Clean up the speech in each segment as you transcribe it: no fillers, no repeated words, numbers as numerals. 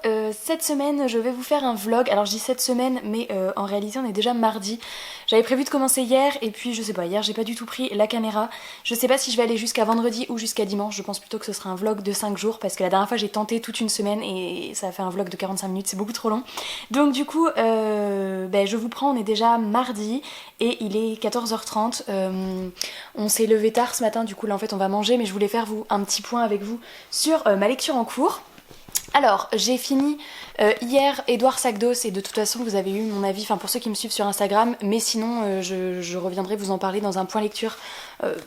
cette semaine je vais vous faire un vlog. Alors je dis cette semaine mais en réalité on est déjà mardi. J'avais prévu de commencer hier et puis je sais pas, hier j'ai pas du tout pris la caméra. Je sais pas si je vais aller jusqu'à vendredi ou jusqu'à dimanche. Je pense plutôt que ce sera un vlog de 5 jours parce que la dernière fois j'ai tenté toute une semaine et ça a fait un vlog de 45 minutes, c'est beaucoup trop long. Donc du coup je vous prends, on est déjà mardi et il est 14h30. On s'est levé tard ce matin, du coup là en fait on va manger, mais je voulais faire un petit point avec vous sur ma lecture en cours. Alors, j'ai fini hier Édouard Sakdos et de toute façon vous avez eu mon avis, enfin pour ceux qui me suivent sur Instagram, mais sinon je reviendrai vous en parler dans un point lecture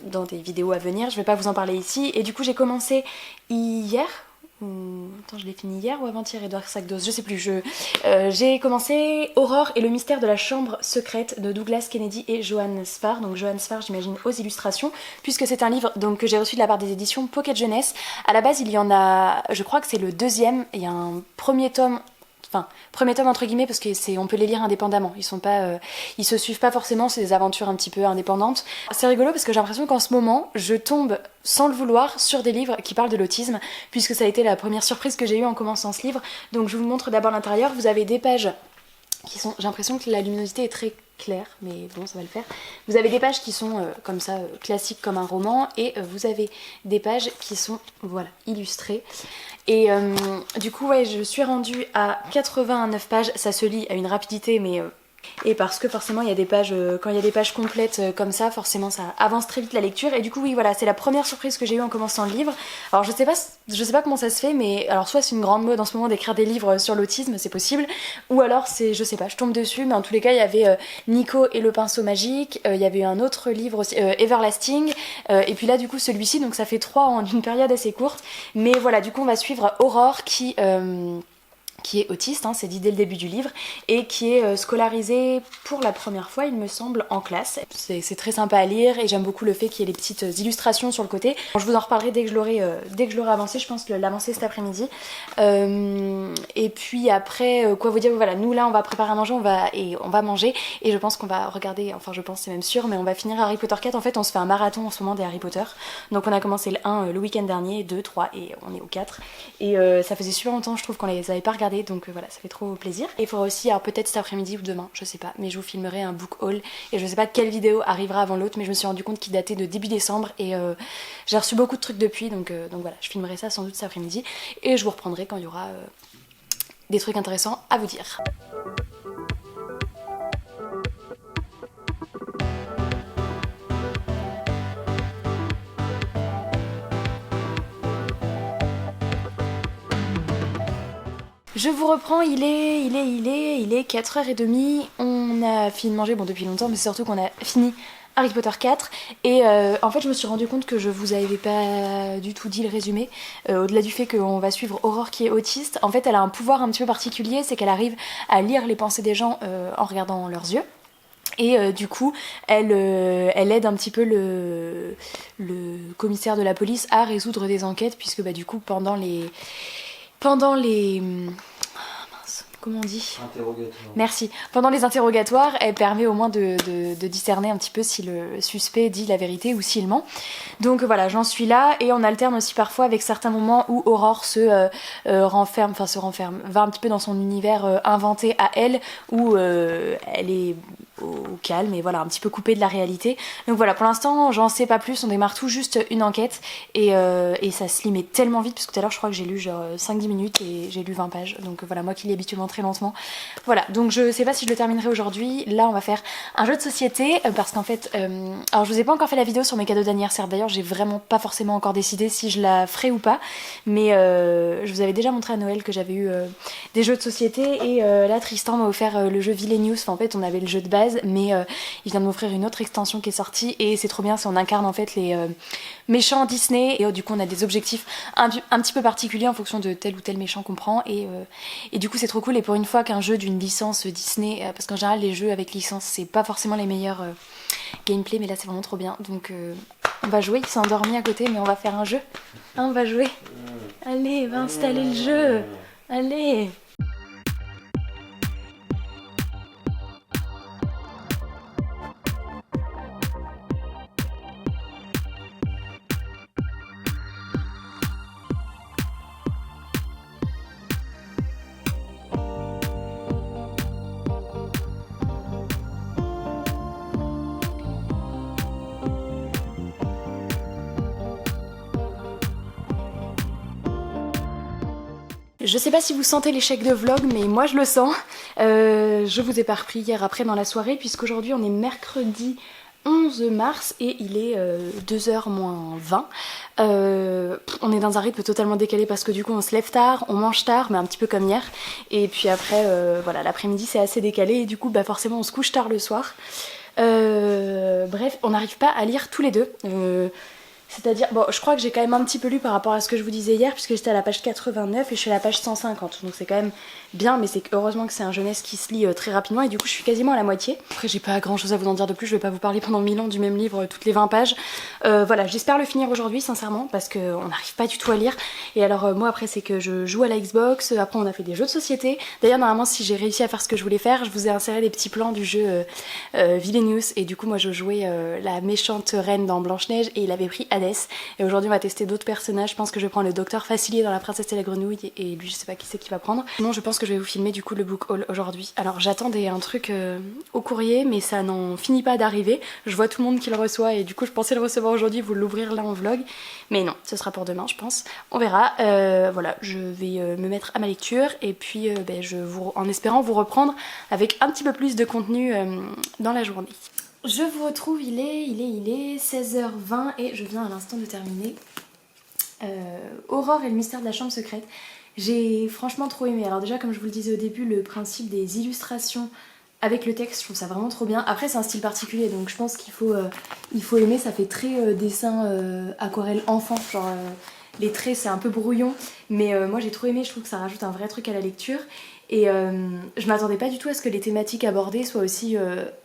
dans des vidéos à venir, je vais pas vous en parler ici. Et du coup j'ai commencé hier, attends, je l'ai fini hier ou avant-hier Édouard Sakdos, je sais plus, j'ai commencé Aurore et le mystère de la chambre secrète de Douglas Kennedy et Johan Sfar. Donc Johan Sfar j'imagine aux illustrations, puisque c'est un livre donc, que j'ai reçu de la part des éditions Pocket Jeunesse. À la base il y en a, je crois que c'est le deuxième, il y a un premier tome entre guillemets, parce que on peut les lire indépendamment, ils se suivent pas forcément, c'est des aventures un petit peu indépendantes. C'est rigolo parce que j'ai l'impression qu'en ce moment je tombe sans le vouloir sur des livres qui parlent de l'autisme, puisque ça a été la première surprise que j'ai eue en commençant ce livre. Donc je vous montre d'abord l'intérieur. Vous avez des pages qui sont, j'ai l'impression que la luminosité est très claire, mais bon ça va le faire. Vous avez des pages qui sont comme ça classiques comme un roman, et vous avez des pages qui sont voilà illustrées. Et du coup ouais, je suis rendue à 89 pages, ça se lit à une rapidité mais et parce que forcément il y a des pages, quand il y a des pages complètes comme ça, forcément ça avance très vite la lecture. Et du coup oui voilà, c'est la première surprise que j'ai eue en commençant le livre. Alors je sais pas comment ça se fait, mais alors soit c'est une grande mode en ce moment d'écrire des livres sur l'autisme, c'est possible, ou alors c'est, je sais pas, je tombe dessus, mais en tous les cas il y avait Nico et le pinceau magique, il y avait un autre livre aussi, Everlasting, et puis là du coup celui-ci, donc ça fait 3 en une période assez courte. Mais voilà, du coup on va suivre Aurore qui est autiste, hein, c'est dit dès le début du livre, et qui est scolarisée pour la première fois, il me semble, en classe. C'est très sympa à lire et j'aime beaucoup le fait qu'il y ait les petites illustrations sur le côté. Je vous en reparlerai dès que je l'aurai avancé, je pense l'avancer cet après-midi. Et puis après, quoi vous dire, voilà, nous là on va préparer à manger, on va manger, et je pense qu'on va regarder, enfin je pense c'est même sûr, mais on va finir Harry Potter 4. En fait on se fait un marathon en ce moment des Harry Potter, donc on a commencé le 1 le week-end dernier, 2, 3 et on est au 4, et ça faisait super longtemps je trouve qu'on les avait pas regardés. Donc voilà, ça fait trop plaisir. Et il faudra aussi, alors peut-être cet après-midi ou demain, je sais pas, mais je vous filmerai un book haul, et je sais pas quelle vidéo arrivera avant l'autre, mais je me suis rendu compte qu'il datait de début décembre, et j'ai reçu beaucoup de trucs depuis, donc voilà, je filmerai ça sans doute cet après-midi, et je vous reprendrai quand il y aura des trucs intéressants à vous dire. Je vous reprends, il est 4h30, on a fini de manger, bon depuis longtemps, mais c'est surtout qu'on a fini Harry Potter 4, et en fait je me suis rendu compte que je vous avais pas du tout dit le résumé, au-delà du fait qu'on va suivre Aurore qui est autiste. En fait elle a un pouvoir un petit peu particulier, c'est qu'elle arrive à lire les pensées des gens en regardant leurs yeux. Et du coup, elle aide un petit peu le commissaire de la police à résoudre des enquêtes, puisque bah, du coup pendant les comment on dit ? Interrogatoire. Merci. Pendant les interrogatoires, elle permet au moins de discerner un petit peu si le suspect dit la vérité ou s'il ment. Donc voilà, j'en suis là, et on alterne aussi parfois avec certains moments où Aurore se renferme, va un petit peu dans son univers inventé à elle, où elle est au calme et voilà, un petit peu coupée de la réalité. Donc voilà, pour l'instant, j'en sais pas plus, on démarre tout juste une enquête, et ça se lit mais tellement vite, parce que tout à l'heure je crois que j'ai lu genre 5-10 minutes et j'ai lu 20 pages. Donc voilà, moi qui lis habituellement très lentement. Voilà, donc je sais pas si je le terminerai aujourd'hui. Là on va faire un jeu de société, parce qu'en fait alors je vous ai pas encore fait la vidéo sur mes cadeaux d'anniversaire, d'ailleurs j'ai vraiment pas forcément encore décidé si je la ferai ou pas, mais je vous avais déjà montré à Noël que j'avais eu des jeux de société, et là Tristan m'a offert le jeu Villainous. Enfin en fait on avait le jeu de base, mais il vient de m'offrir une autre extension qui est sortie, et c'est trop bien, on incarne en fait les méchants Disney, et du coup on a des objectifs un petit peu particuliers en fonction de tel ou tel méchant qu'on prend, et du coup c'est trop cool. Et pour une fois qu'un jeu d'une licence Disney, parce qu'en général les jeux avec licence c'est pas forcément les meilleurs gameplay, mais là c'est vraiment trop bien. Donc on va jouer, il s'est endormi à côté, mais on va faire un jeu, hein, on va jouer. Allez, va installer le jeu, allez. Je sais pas si vous sentez l'échec de vlog, mais moi je le sens. Je vous ai pas repris hier après dans la soirée, puisqu'aujourd'hui on est mercredi 11 mars et il est 2h moins 20. On est dans un rythme totalement décalé parce que du coup on se lève tard, on mange tard, mais un petit peu comme hier. Et puis après, voilà, l'après-midi c'est assez décalé et du coup bah forcément on se couche tard le soir. Bref, on n'arrive pas à lire tous les deux. C'est-à-dire, bon, je crois que j'ai quand même un petit peu lu par rapport à ce que je vous disais hier, puisque j'étais à la page 89 et je suis à la page 150. Donc c'est quand même bien, mais c'est heureusement que c'est un jeunesse qui se lit très rapidement et du coup je suis quasiment à la moitié. Après j'ai pas grand chose à vous en dire de plus, je vais pas vous parler pendant 1000 ans du même livre toutes les 20 pages. Voilà, j'espère le finir aujourd'hui sincèrement, parce qu'on n'arrive pas du tout à lire. Et alors moi après c'est que je joue à la Xbox, après on a fait des jeux de société. D'ailleurs normalement si j'ai réussi à faire ce que je voulais faire, je vous ai inséré les petits plans du jeu Villainous. Et du coup moi je jouais la méchante reine dans Blanche-Neige et il avait pris Hadès. Et aujourd'hui on va tester d'autres personnages, je pense que je vais prendre le docteur Facilier dans La Princesse et la Grenouille et lui je sais pas qui c'est qui va prendre. Non, je pense que je vais vous filmer du coup le book haul aujourd'hui. Alors j'attendais un truc au courrier mais ça n'en finit pas d'arriver. Je vois tout le monde qui le reçoit et du coup je pensais le recevoir aujourd'hui, vous l'ouvrir là en vlog. Mais non, ce sera pour demain je pense. On verra. Voilà, je vais me mettre à ma lecture et puis en espérant vous reprendre avec un petit peu plus de contenu dans la journée. Je vous retrouve, il est 16h20 et je viens à l'instant de terminer Aurore et le mystère de la chambre secrète. J'ai franchement trop aimé. Alors déjà comme je vous le disais au début, le principe des illustrations avec le texte, je trouve ça vraiment trop bien. Après c'est un style particulier donc je pense qu'il faut aimer, ça fait très dessin aquarelle enfant, genre les traits c'est un peu brouillon mais moi j'ai trop aimé, je trouve que ça rajoute un vrai truc à la lecture. Et je m'attendais pas du tout à ce que les thématiques abordées soient aussi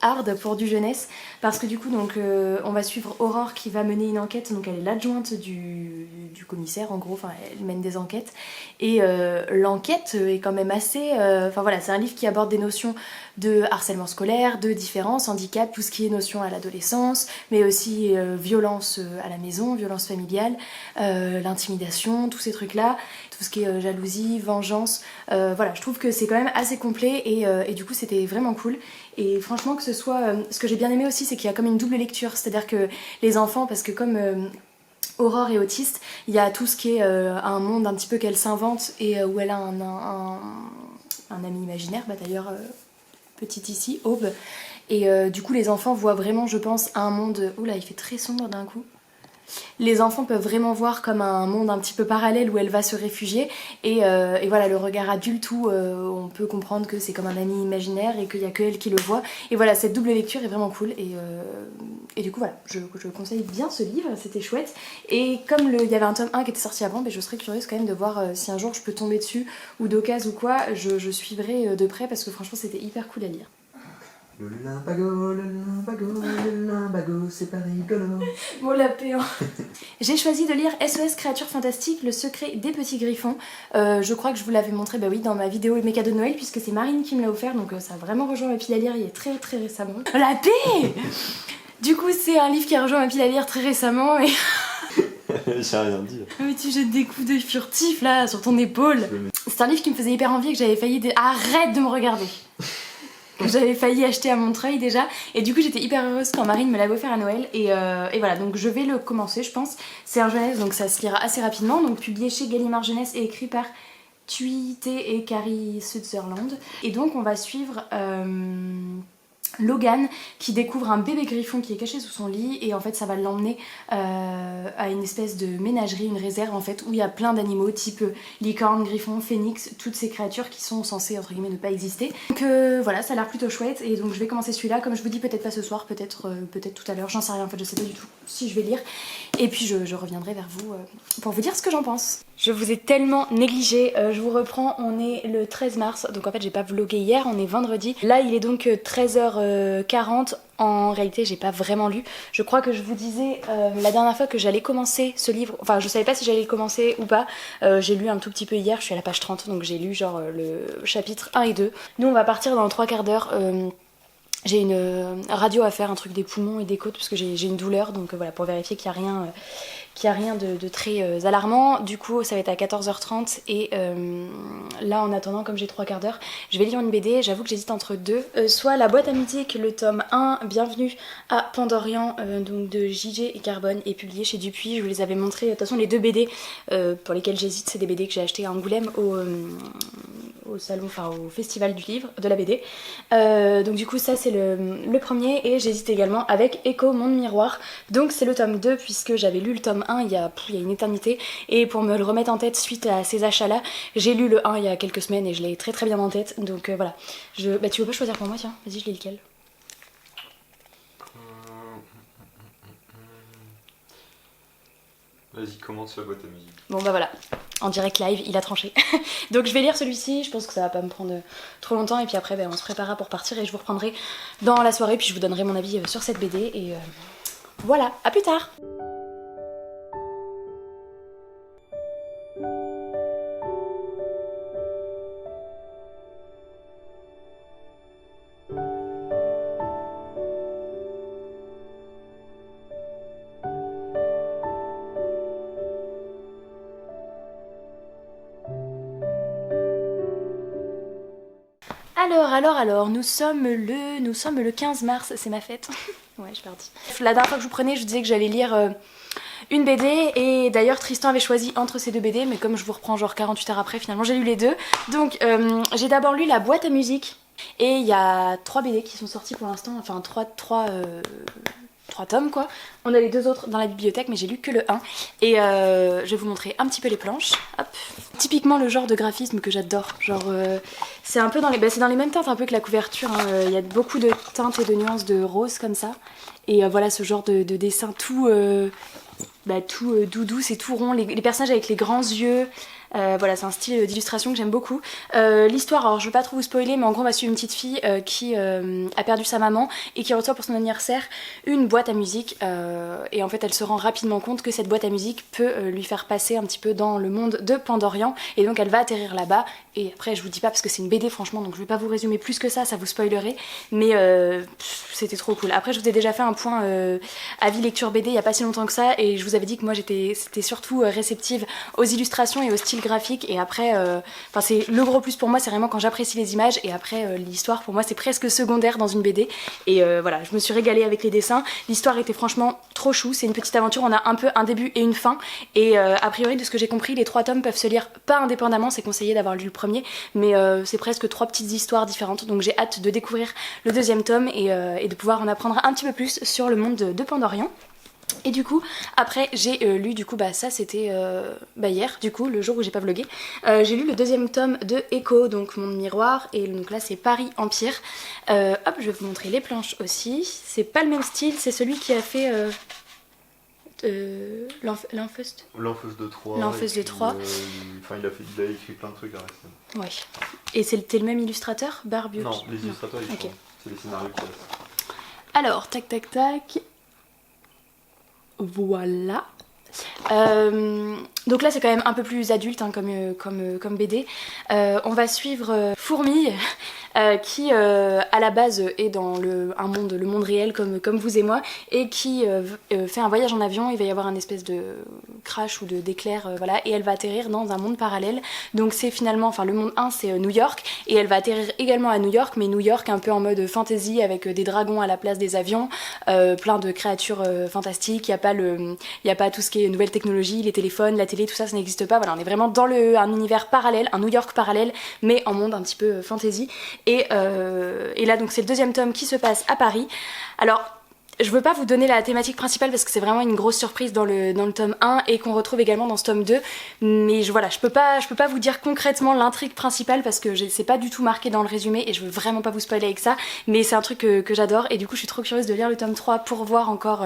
hard pour du jeunesse, parce que du coup donc on va suivre Aurore qui va mener une enquête, donc elle est l'adjointe du commissaire en gros, enfin elle mène des enquêtes et l'enquête est quand même assez, enfin voilà, c'est un livre qui aborde des notions de harcèlement scolaire, de différence, handicap, tout ce qui est notion à l'adolescence, mais aussi violence à la maison, violence familiale, l'intimidation, tous ces trucs là, tout ce qui est jalousie, vengeance, voilà, je trouve que c'est quand même assez complet et du coup c'était vraiment cool. Et franchement que ce soit, ce que j'ai bien aimé aussi c'est qu'il y a comme une double lecture, c'est-à-dire que les enfants, parce que comme Aurore est autiste, il y a tout ce qui est un monde un petit peu qu'elle s'invente et où elle a un ami imaginaire, bah d'ailleurs petite ici, Aube, et du coup les enfants voient vraiment je pense un monde, oula il fait très sombre d'un coup. Les enfants peuvent vraiment voir comme un monde un petit peu parallèle où elle va se réfugier et voilà, le regard adulte où on peut comprendre que c'est comme un ami imaginaire et qu'il n'y a que elle qui le voit. Et voilà, cette double lecture est vraiment cool et du coup voilà, je conseille bien ce livre, c'était chouette. Et comme il y avait un tome 1 qui était sorti avant, je serais curieuse quand même de voir si un jour je peux tomber dessus ou d'occasion ou quoi, je suivrai de près parce que franchement c'était hyper cool à lire. Le limbago, c'est pas rigolo. Bon la péant. J'ai choisi de lire SOS Créatures Fantastiques, le secret des petits griffons. Je crois que je vous l'avais montré bah oui, dans ma vidéo mes cadeaux de Noël, puisque c'est Marine qui me l'a offert, donc ça a vraiment rejoint ma pile à lire il y a très très récemment. La paix. Du coup c'est un livre qui a rejoint ma pile à lire très récemment et... J'ai rien dit. Mais tu jettes des coups d'œil furtifs là sur ton épaule. C'est un livre qui me faisait hyper envie et que j'avais failli... Arrête de me regarder. Que j'avais failli acheter à Montreuil déjà et du coup j'étais hyper heureuse quand Marine me l'avait offert à Noël et voilà, donc je vais le commencer je pense. C'est un jeunesse donc ça se lira assez rapidement, donc publié chez Gallimard Jeunesse et écrit par Thuy-T et Carrie Sutherland. Et donc on va suivre Logan qui découvre un bébé griffon qui est caché sous son lit et en fait ça va l'emmener à une espèce de ménagerie, une réserve en fait où il y a plein d'animaux type licorne, griffon, phénix, toutes ces créatures qui sont censées entre guillemets ne pas exister. Donc voilà, ça a l'air plutôt chouette et donc je vais commencer celui-là, comme je vous dis peut-être pas ce soir, peut-être tout à l'heure, j'en sais rien en fait, je sais pas du tout si je vais lire et puis je reviendrai vers vous pour vous dire ce que j'en pense. Je vous ai tellement négligé, je vous reprends, on est le 13 mars, donc en fait j'ai pas vlogué hier, on est vendredi. Là il est donc 13h40, en réalité j'ai pas vraiment lu. Je crois que je vous disais la dernière fois que j'allais commencer ce livre, enfin je savais pas si j'allais le commencer ou pas. J'ai lu un tout petit peu hier, je suis à la page 30, donc j'ai lu genre le chapitre 1 et 2. Nous on va partir dans 3 quarts d'heure. j'ai une radio à faire, un truc des poumons et des côtes parce que j'ai une douleur, donc voilà, pour vérifier qu'il n'y a rien de très alarmant. Du coup ça va être à 14h30 et là en attendant, comme j'ai 3 quarts d'heure, je vais lire une BD. J'avoue que j'hésite entre deux, soit La boîte à musique, le tome 1, Bienvenue à Pandorian, donc de JJ et Carbone, et publié chez Dupuis. Je vous les avais montrés, de toute façon les 2 BD pour lesquels j'hésite, c'est des BD que j'ai acheté à Angoulême au salon, enfin au festival du livre, de la BD. Donc du coup ça c'est le premier, et j'hésite également avec Echo, Monde Miroir. Donc c'est le tome 2 puisque j'avais lu le tome 1 il y a une éternité, et pour me le remettre en tête suite à ces achats là, j'ai lu le 1 il y a quelques semaines et je l'ai très très bien en tête. Donc voilà, bah tu veux pas choisir pour moi, tiens, vas-y, je lis lequel. Vas-y, commence la boîte à musique. Bon bah voilà, en direct live, il a tranché. Donc je vais lire celui-ci, je pense que ça va pas me prendre trop longtemps, et puis après on se préparera pour partir et je vous reprendrai dans la soirée, puis je vous donnerai mon avis sur cette BD, et voilà, à plus tard. Alors, nous sommes le 15 mars, c'est ma fête. Ouais, je suis partie. La dernière fois que je vous prenais, je vous disais que j'allais lire une BD, et d'ailleurs Tristan avait choisi entre ces 2 BD, mais comme je vous reprends genre 48 heures après, finalement j'ai lu les 2. Donc j'ai d'abord lu La boîte à musique, et il y a 3 BD qui sont sortis pour l'instant, enfin 3 tomes quoi. On a les 2 autres dans la bibliothèque, mais j'ai lu que le 1, et je vais vous montrer un petit peu les planches. Hop. Typiquement le genre de graphisme que j'adore, genre c'est un peu dans les, c'est dans les mêmes teintes un peu que la couverture, hein. Il y a beaucoup de teintes et de nuances de rose comme ça, et voilà ce genre de dessin tout doudou, c'est tout rond, les personnages avec les grands yeux. Voilà, c'est un style d'illustration que j'aime beaucoup. L'histoire, alors je veux pas trop vous spoiler, mais en gros on va suivre une petite fille qui a perdu sa maman et qui reçoit pour son anniversaire une boîte à musique, et en fait elle se rend rapidement compte que cette boîte à musique peut lui faire passer un petit peu dans le monde de Pandorian, et donc elle va atterrir là-bas. Et après je vous dis pas parce que c'est une BD franchement, donc je vais pas vous résumer plus que ça vous spoilerait, mais c'était trop cool. Après je vous ai déjà fait un point avis lecture BD il y a pas si longtemps que ça, et je vous avais dit que moi c'était surtout réceptive aux illustrations et au style graphique, et après c'est le gros plus pour moi, c'est vraiment quand j'apprécie les images, et après l'histoire pour moi c'est presque secondaire dans une BD, et voilà, je me suis régalée avec les dessins. L'histoire était franchement trop chou, c'est une petite aventure, on a un peu un début et une fin, et a priori de ce que j'ai compris, les 3 tomes peuvent se lire pas indépendamment, c'est conseillé d'avoir lu le premier, mais c'est presque 3 petites histoires différentes, donc j'ai hâte de découvrir le 2e tome et de pouvoir en apprendre un petit peu plus sur le monde de Pandorian. Et du coup après j'ai lu, du coup ça c'était hier, du coup le jour où j'ai pas vlogué, j'ai lu le 2e tome de Echo, donc Monde Miroir, et donc là c'est Paris Empire. Hop, je vais vous montrer les planches aussi, c'est pas le même style, c'est celui qui a fait l'Enfeust de Troyes. L'Enfeust de Troyes. Il a écrit plein de trucs à rester. Ouais. Et c'était le même illustrateur, Barbieux? Non, les illustrateurs ils okay. C'est les scénarios qui restent. Alors, tac. Voilà. Donc là c'est quand même un peu plus adulte, hein, comme BD. On va suivre Fourmille qui à la base est dans le monde réel comme vous et moi, et qui fait un voyage en avion. Il va y avoir un espèce de crash ou d'éclair, voilà, et elle va atterrir dans un monde parallèle. Donc c'est finalement, le monde 1 c'est New York, et elle va atterrir également à New York, mais New York un peu en mode fantasy avec des dragons à la place des avions, plein de créatures fantastiques. Il y a pas tout ce qui est nouvelle technologie, les téléphones, la télé, tout ça, ça n'existe pas. Voilà, on est vraiment dans un univers parallèle, un New York parallèle, mais en monde un petit peu fantasy. Et là donc c'est le 2e tome qui se passe à Paris. Alors je veux pas vous donner la thématique principale parce que c'est vraiment une grosse surprise dans le tome 1 et qu'on retrouve également dans ce tome 2, mais je peux pas vous dire concrètement l'intrigue principale parce que c'est pas du tout marqué dans le résumé et je veux vraiment pas vous spoiler avec ça, mais c'est un truc que j'adore, et du coup je suis trop curieuse de lire le tome 3 pour voir encore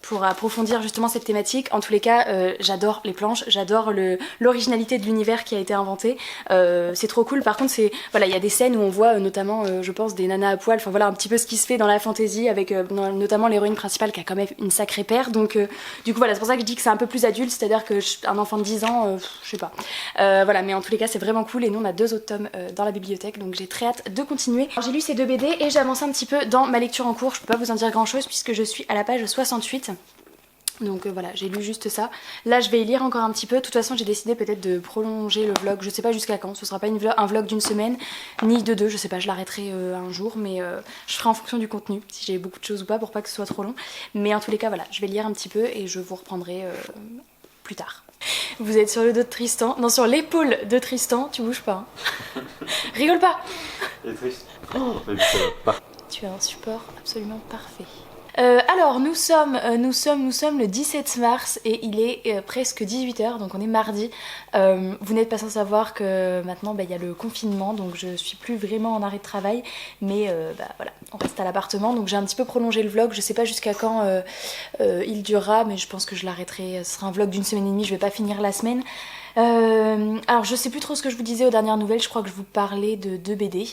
pour approfondir justement cette thématique. En tous les cas, j'adore les planches, j'adore l'originalité de l'univers qui a été inventé. C'est trop cool. Par contre, voilà, il y a des scènes où on voit notamment, je pense, des nanas à poil, enfin voilà, un petit peu ce qui se fait dans la fantasy avec notamment l'héroïne principale qui a quand même une sacrée paire. Donc du coup voilà, c'est pour ça que je dis que c'est un peu plus adulte, c'est-à-dire qu'un enfant de 10 ans, je sais pas. Voilà, mais en tous les cas, c'est vraiment cool et nous on a 2 autres tomes dans la bibliothèque, donc j'ai très hâte de continuer. J'ai lu ces 2 BD et j'ai avancé un petit peu dans ma lecture en cours. Je peux pas vous en dire grand-chose puisque je suis à la page 68. Donc voilà, j'ai lu juste ça. Là je vais y lire encore un petit peu. De toute façon j'ai décidé peut-être de prolonger le vlog. Je sais pas jusqu'à quand. Ce sera pas un vlog d'une semaine, ni de 2. Je sais pas, je l'arrêterai un jour. Mais je ferai en fonction du contenu, si j'ai beaucoup de choses ou pas, pour pas que ce soit trop long. Mais en tous les cas voilà, je vais lire un petit peu et je vous reprendrai plus tard. Vous êtes sur le dos de Tristan. Non, sur l'épaule de Tristan. Tu bouges pas hein. Rigole pas. Il est triste. Oh, mais ça va pas. Tu as un support absolument parfait. Alors nous sommes le 17 mars et il est presque 18h, donc on est mardi. Vous n'êtes pas sans savoir que maintenant il y a le confinement, donc je suis plus vraiment en arrêt de travail, mais voilà, on reste à l'appartement, donc j'ai un petit peu prolongé le vlog. Je sais pas jusqu'à quand il durera, mais je pense que je l'arrêterai. Ce sera un vlog d'une semaine et demie, je vais pas finir la semaine. Alors je sais plus trop ce que je vous disais aux dernières nouvelles, je crois que je vous parlais de 2 BD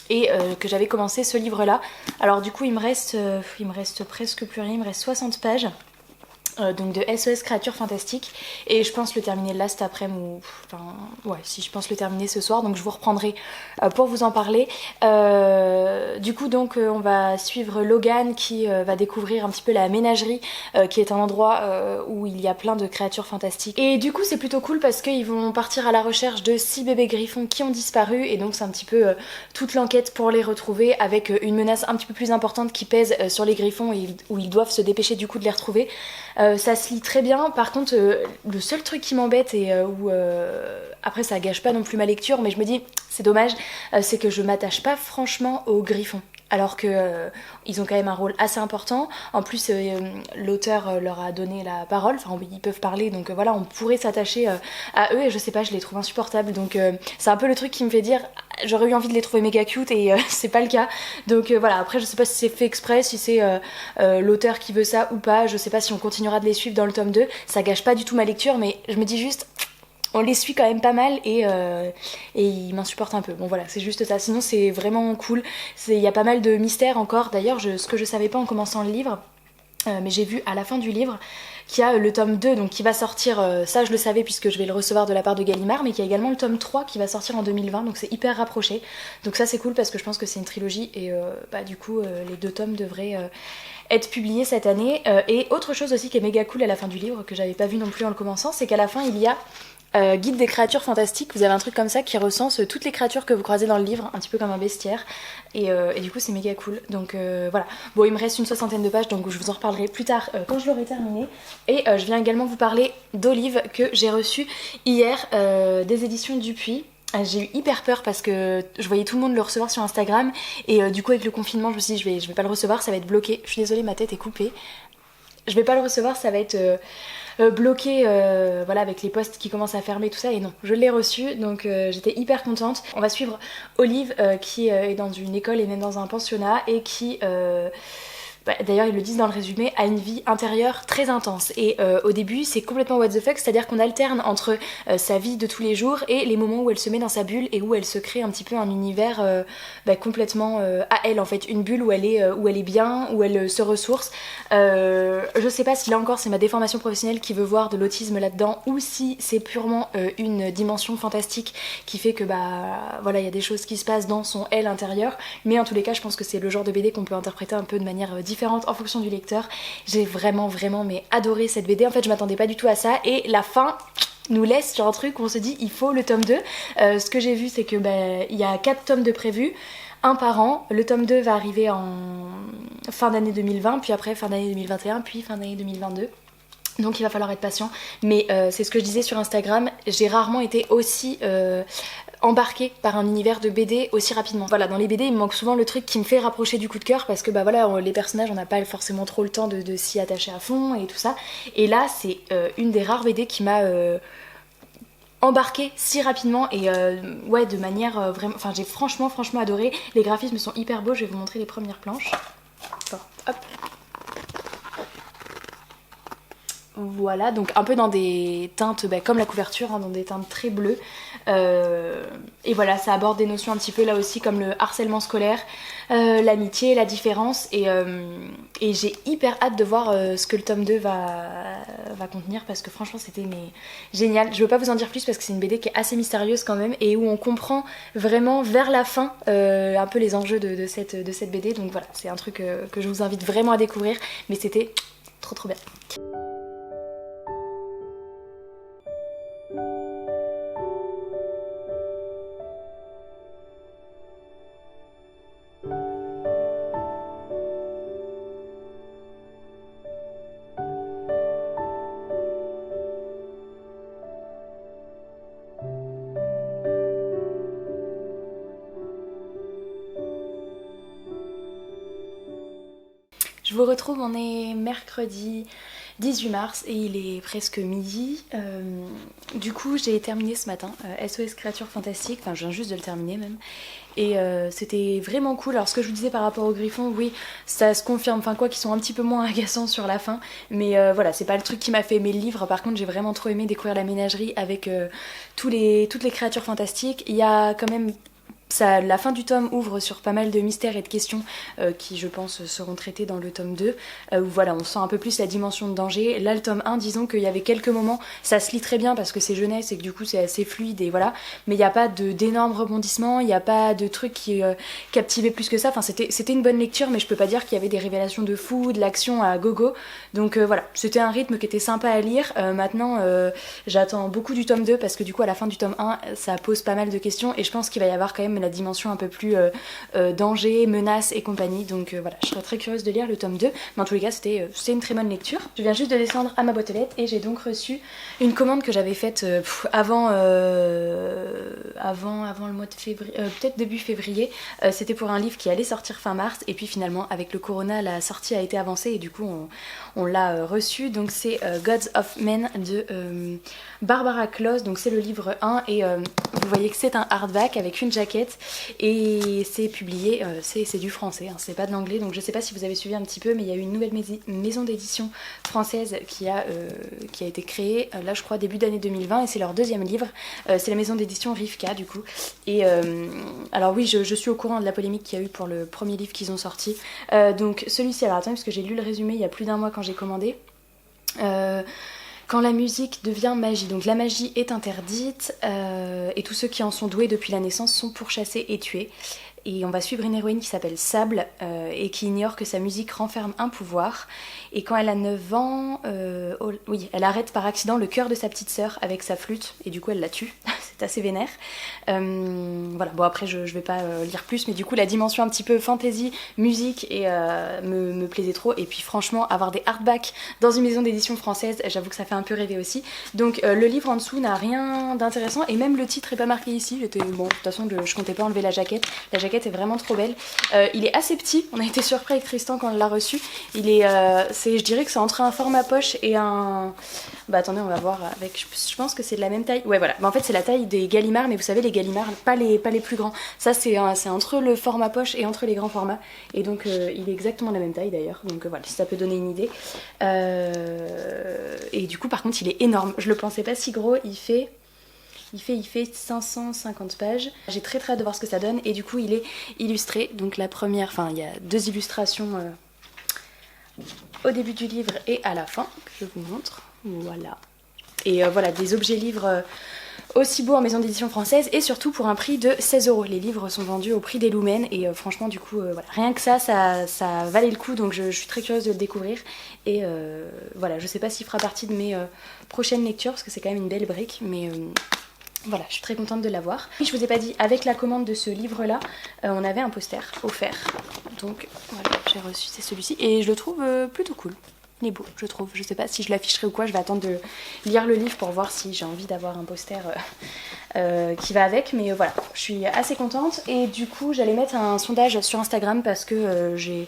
et que j'avais commencé ce livre là. Alors du coup il me reste presque plus rien, il me reste 60 pages. Donc de SOS Créatures Fantastiques et je pense le terminer là cet après-midi ou enfin ouais si je pense le terminer ce soir, donc je vous reprendrai pour vous en parler. Du coup donc on va suivre Logan qui va découvrir un petit peu la ménagerie qui est un endroit où il y a plein de créatures fantastiques et du coup c'est plutôt cool parce qu'ils vont partir à la recherche de 6 bébés griffons qui ont disparu et donc c'est un petit peu toute l'enquête pour les retrouver avec une menace un petit peu plus importante qui pèse sur les griffons et où ils doivent se dépêcher du coup de les retrouver. Ça se lit très bien, par contre le seul truc qui m'embête et où après ça gâche pas non plus ma lecture mais je me dis c'est dommage, c'est que je m'attache pas franchement aux griffons. Alors que ils ont quand même un rôle assez important. En plus l'auteur leur a donné la parole, enfin ils peuvent parler donc voilà on pourrait s'attacher à eux et je sais pas, je les trouve insupportables donc c'est un peu le truc qui me fait dire j'aurais eu envie de les trouver méga cute et c'est pas le cas donc voilà. Après je sais pas si c'est fait exprès, si c'est l'auteur qui veut ça ou pas, je sais pas si on continuera de les suivre dans le tome 2, ça gâche pas du tout ma lecture mais je me dis juste on les suit quand même pas mal et ils m'insupportent un peu. Bon voilà, c'est juste ça. Sinon c'est vraiment cool. Il y a pas mal de mystères encore. D'ailleurs, ce que je savais pas en commençant le livre, mais j'ai vu à la fin du livre qu'il y a le tome 2 donc qui va sortir, ça je le savais puisque je vais le recevoir de la part de Gallimard, mais qu'il y a également le tome 3 qui va sortir en 2020, donc c'est hyper rapproché. Donc ça c'est cool parce que je pense que c'est une trilogie et du coup les 2 tomes devraient être publiés cette année. Et autre chose aussi qui est méga cool à la fin du livre, que j'avais pas vu non plus en le commençant, c'est qu'à la fin il y a Guide des créatures fantastiques, vous avez un truc comme ça qui recense toutes les créatures que vous croisez dans le livre, un petit peu comme un bestiaire, et du coup c'est méga cool, donc voilà. Bon il me reste une 60aine de pages, donc je vous en reparlerai plus tard quand je l'aurai terminé, et je viens également vous parler d'Olive que j'ai reçu hier des éditions Dupuis. J'ai eu hyper peur parce que je voyais tout le monde le recevoir sur Instagram, et du coup avec le confinement je me suis dit je vais pas le recevoir, ça va être bloqué, je suis désolée ma tête est coupée, je vais pas le recevoir, ça va être bloqué voilà avec les postes qui commencent à fermer tout ça, et non je l'ai reçu donc j'étais hyper contente. On va suivre Olive qui est dans une école et même dans un pensionnat et qui d'ailleurs ils le disent dans le résumé, a une vie intérieure très intense et au début c'est complètement what the fuck, c'est à dire qu'on alterne entre sa vie de tous les jours et les moments où elle se met dans sa bulle et où elle se crée un petit peu un univers complètement à elle en fait, une bulle où elle est bien, où elle se ressource. Je sais pas si là encore c'est ma déformation professionnelle qui veut voir de l'autisme là-dedans ou si c'est purement une dimension fantastique qui fait que voilà il y a des choses qui se passent dans son elle intérieur, mais en tous les cas je pense que c'est le genre de BD qu'on peut interpréter un peu de manière différente en fonction du lecteur. J'ai vraiment mais adoré cette BD, en fait je m'attendais pas du tout à ça et la fin nous laisse sur un truc où on se dit il faut le tome 2. Ce que j'ai vu c'est que il y a 4 tomes de prévus, un par an. Le tome 2 va arriver en fin d'année 2020, puis après fin d'année 2021, puis fin d'année 2022. Donc il va falloir être patient, mais c'est ce que je disais sur Instagram, j'ai rarement été aussi embarquée par un univers de BD aussi rapidement. Voilà, dans les BD il me manque souvent le truc qui me fait rapprocher du coup de cœur parce que voilà, les personnages on n'a pas forcément trop le temps de s'y attacher à fond et tout ça. Et là c'est une des rares BD qui m'a embarquée si rapidement et ouais de manière vraiment, enfin j'ai franchement adoré. Les graphismes sont hyper beaux, je vais vous montrer les premières planches. Bon, hop. Voilà, donc un peu dans des teintes comme la couverture, hein, dans des teintes très bleues. Et voilà, ça aborde des notions un petit peu là aussi comme le harcèlement scolaire, l'amitié, la différence. Et j'ai hyper hâte de voir ce que le tome 2 va contenir parce que franchement c'était génial. Je veux pas vous en dire plus parce que c'est une BD qui est assez mystérieuse quand même et où on comprend vraiment vers la fin un peu les enjeux de cette BD. Donc voilà, c'est un truc que je vous invite vraiment à découvrir. Mais c'était trop bien. Je vous retrouve, on est mercredi 18 mars et il est presque midi. Du coup, j'ai terminé ce matin SOS Créatures Fantastiques, enfin je viens juste de le terminer même. Et c'était vraiment cool. Alors ce que je vous disais par rapport aux Griffons, oui, ça se confirme, enfin quoi, qu'ils sont un petit peu moins agaçants sur la fin. Mais voilà, c'est pas le truc qui m'a fait aimer le livre. Par contre, j'ai vraiment trop aimé découvrir la ménagerie avec toutes les créatures fantastiques. Il y a quand même... La fin du tome ouvre sur pas mal de mystères et de questions qui je pense seront traités dans le tome 2 où voilà, on sent un peu plus la dimension de danger. Là le tome 1, disons qu'il y avait quelques moments, ça se lit très bien parce que c'est jeunesse et que du coup c'est assez fluide et voilà, mais il n'y a pas d'énormes rebondissements, il n'y a pas de trucs qui captivaient plus que ça. Enfin c'était une bonne lecture, mais je peux pas dire qu'il y avait des révélations de fou, de l'action à gogo. Donc voilà, c'était un rythme qui était sympa à lire. Maintenant j'attends beaucoup du tome 2 parce que du coup à la fin du tome 1 ça pose pas mal de questions et je pense qu'il va y avoir quand même la dimension un peu plus danger, menace et compagnie. Donc voilà, je serais très curieuse de lire le tome 2. Mais en tous les cas, c'était une très bonne lecture. Je viens juste de descendre à ma boîte aux lettres et j'ai donc reçu une commande que j'avais faite avant le mois de février, peut-être début février. C'était pour un livre qui allait sortir fin mars et puis finalement avec le corona, la sortie a été avancée et du coup on l'a reçu. Donc c'est Gods of Men de Barbara Kloss. Donc c'est le livre 1 et vous voyez que c'est un hardback avec une jaquette et c'est publié, c'est du français, hein, c'est pas de l'anglais. Donc je sais pas si vous avez suivi un petit peu, mais il y a eu une nouvelle maison d'édition française qui a été créée là je crois début d'année 2020 et c'est leur deuxième livre. C'est la maison d'édition Rivka du coup. Et alors oui, je suis au courant de la polémique qu'il y a eu pour le premier livre qu'ils ont sorti. Donc celui-ci, alors attendez parce que j'ai lu le résumé il y a plus d'un mois quand j'ai commandé. Quand la musique devient magie. Donc la magie est interdite et tous ceux qui en sont doués depuis la naissance sont pourchassés et tués. Et on va suivre une héroïne qui s'appelle Sable et qui ignore que sa musique renferme un pouvoir. Et quand elle a 9 ans, elle arrête par accident le cœur de sa petite sœur avec sa flûte et du coup elle la tue. C'est assez vénère. Voilà, bon après je vais pas lire plus, mais du coup la dimension un petit peu fantasy, musique et me plaisait trop. Et puis franchement, avoir des hardbacks dans une maison d'édition française, j'avoue que ça fait un peu rêver aussi. Donc le livre en dessous n'a rien d'intéressant et même le titre est pas marqué ici. De toute façon je comptais pas enlever la jaquette. La jaquette est vraiment trop belle. Il est assez petit, on a été surpris avec Tristan quand on l'a reçu. Je dirais que c'est entre un format poche et un... Bah attendez, on va voir avec... Je pense que c'est de la même taille. Ouais voilà, en fait c'est la taille des Gallimard, mais vous savez les Gallimard, pas les plus grands. Ça c'est entre le format poche et entre les grands formats. Et donc il est exactement de la même taille d'ailleurs. Donc voilà, si ça peut donner une idée. Et du coup par contre il est énorme. Je le pensais pas si gros, il fait 550 pages. J'ai très hâte de voir ce que ça donne. Et du coup, il est illustré. Donc la première, il y a 2 illustrations au début du livre et à la fin, que je vous montre. Voilà. Et voilà, des objets livres aussi beaux en maison d'édition française et surtout pour un prix de 16 €. Les livres sont vendus au prix des Lumens et franchement, du coup, voilà, rien que ça valait le coup. Donc je suis très curieuse de le découvrir. Et voilà, je sais pas s'il fera partie de mes prochaines lectures parce que c'est quand même une belle brique, mais... Voilà, je suis très contente de l'avoir. Je vous ai pas dit, avec la commande de ce livre-là, on avait un poster offert. Donc voilà, j'ai reçu, c'est celui-ci. Et je le trouve plutôt cool. Il est beau, je trouve. Je sais pas si je l'afficherai ou quoi, je vais attendre de lire le livre pour voir si j'ai envie d'avoir un poster qui va avec, mais voilà, je suis assez contente. Et du coup j'allais mettre un sondage sur Instagram parce que je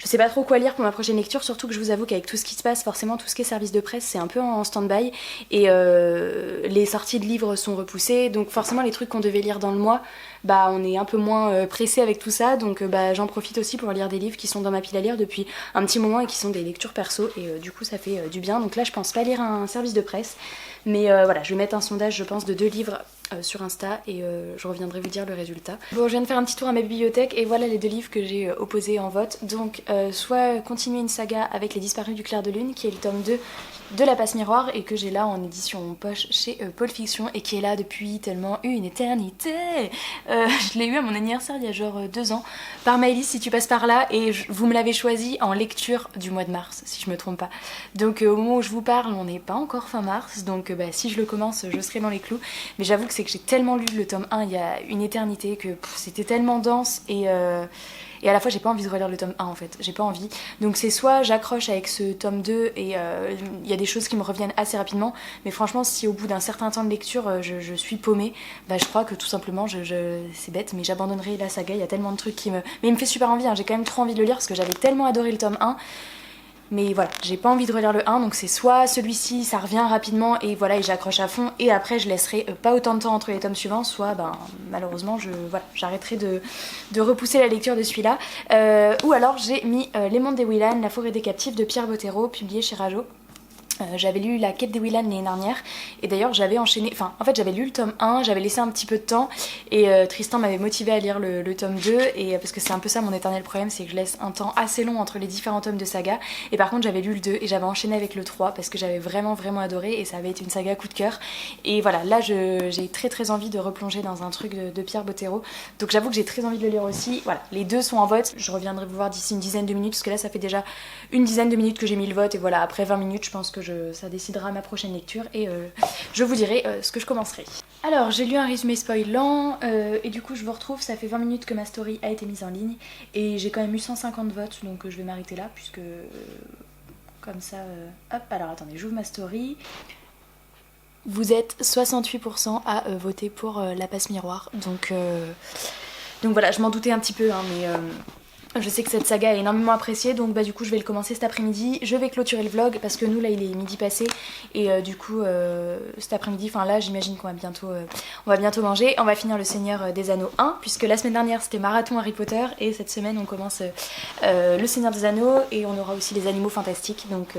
sais pas trop quoi lire pour ma prochaine lecture, surtout que je vous avoue qu'avec tout ce qui se passe, forcément tout ce qui est service de presse c'est un peu en stand-by et les sorties de livres sont repoussées, donc forcément les trucs qu'on devait lire dans le mois, bah on est un peu moins pressé avec tout ça, donc bah j'en profite aussi pour lire des livres qui sont dans ma pile à lire depuis un petit moment et qui sont des lectures perso, et du coup ça fait du bien. Donc là je pense pas lire un service de presse, mais voilà, je vais mettre un sondage je pense de 2 livres sur Insta et je reviendrai vous dire le résultat. Bon, je viens de faire un petit tour à ma bibliothèque et voilà les 2 livres que j'ai opposés en vote. Donc soit continuer une saga avec Les Disparus du clair de lune, qui est le tome 2 de La Passe Miroir et que j'ai là en édition poche chez Paul Fiction et qui est là depuis tellement une éternité. Je l'ai eu à mon anniversaire il y a genre 2 ans par Maëlys, si tu passes par là, et vous me l'avez choisi en lecture du mois de mars si je me trompe pas. Donc au moment où je vous parle on n'est pas encore fin mars, donc bah, si je le commence je serai dans les clous, mais j'avoue que c'est que j'ai tellement lu le tome 1 il y a une éternité que c'était tellement dense et à la fois j'ai pas envie de relire le tome 1 en fait, j'ai pas envie. Donc c'est soit j'accroche avec ce tome 2 et il y a des choses qui me reviennent assez rapidement, mais franchement si au bout d'un certain temps de lecture je suis paumée, bah je crois que tout simplement c'est bête mais j'abandonnerai la saga. Il y a tellement de trucs qui me... Mais il me fait super envie, hein. J'ai quand même trop envie de le lire parce que j'avais tellement adoré le tome 1. Mais voilà, j'ai pas envie de relire le 1, donc c'est soit celui-ci, ça revient rapidement et voilà, et j'accroche à fond, et après je laisserai pas autant de temps entre les tomes suivants, soit ben malheureusement j'arrêterai de repousser la lecture de celui-là. Ou alors j'ai mis Les Mondes des Willan, La Forêt des Captifs de Pierre Bottero, publié chez Rajo. J'avais lu La Quête des Willan l'année dernière et d'ailleurs j'avais enchaîné, enfin en fait j'avais lu le tome 1, j'avais laissé un petit peu de temps et Tristan m'avait motivé à lire le tome 2 et parce que c'est un peu ça mon éternel problème, c'est que je laisse un temps assez long entre les différents tomes de saga, et par contre j'avais lu le 2 et j'avais enchaîné avec le 3 parce que j'avais vraiment adoré et ça avait été une saga coup de cœur, et voilà là j'ai très envie de replonger dans un truc de Pierre Bottero, donc j'avoue que j'ai très envie de le lire aussi. Voilà, les 2 sont en vote, je reviendrai vous voir d'ici une dizaine de minutes parce que là ça fait déjà une dizaine de minutes que j'ai mis le vote et voilà, après 20 minutes je pense que ça décidera ma prochaine lecture et je vous dirai ce que je commencerai. Alors j'ai lu un résumé spoilant et du coup je vous retrouve, ça fait 20 minutes que ma story a été mise en ligne et j'ai quand même eu 150 votes, donc je vais m'arrêter là puisque comme ça... Hop, alors attendez, j'ouvre ma story. Vous êtes 68% à voter pour La Passe Miroir, donc voilà, je m'en doutais un petit peu hein, mais... Je sais que cette saga est énormément appréciée, donc bah du coup je vais le commencer cet après-midi. Je vais clôturer le vlog parce que nous là il est midi passé et du coup cet après-midi, enfin là j'imagine qu'on va bientôt manger. On va finir le Seigneur des Anneaux 1 puisque la semaine dernière c'était marathon Harry Potter et cette semaine on commence le Seigneur des Anneaux et on aura aussi les animaux fantastiques, donc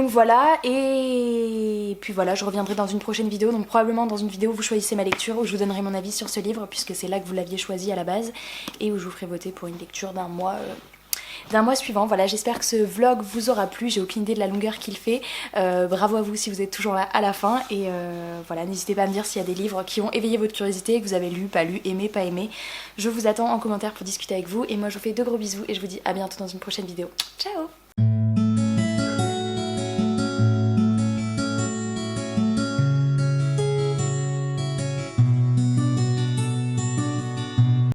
voilà. Et puis voilà, je reviendrai dans une prochaine vidéo, donc probablement dans une vidéo où vous choisissez ma lecture, où je vous donnerai mon avis sur ce livre puisque c'est là que vous l'aviez choisi à la base et où je vous ferai voter pour une lecture d'un mois suivant. Voilà, j'espère que ce vlog vous aura plu, j'ai aucune idée de la longueur qu'il fait, bravo à vous si vous êtes toujours là à la fin, et voilà, n'hésitez pas à me dire s'il y a des livres qui ont éveillé votre curiosité, que vous avez lu, pas lu, aimé, pas aimé. Je vous attends en commentaire pour discuter avec vous, et moi je vous fais de gros bisous et je vous dis à bientôt dans une prochaine vidéo. Ciao!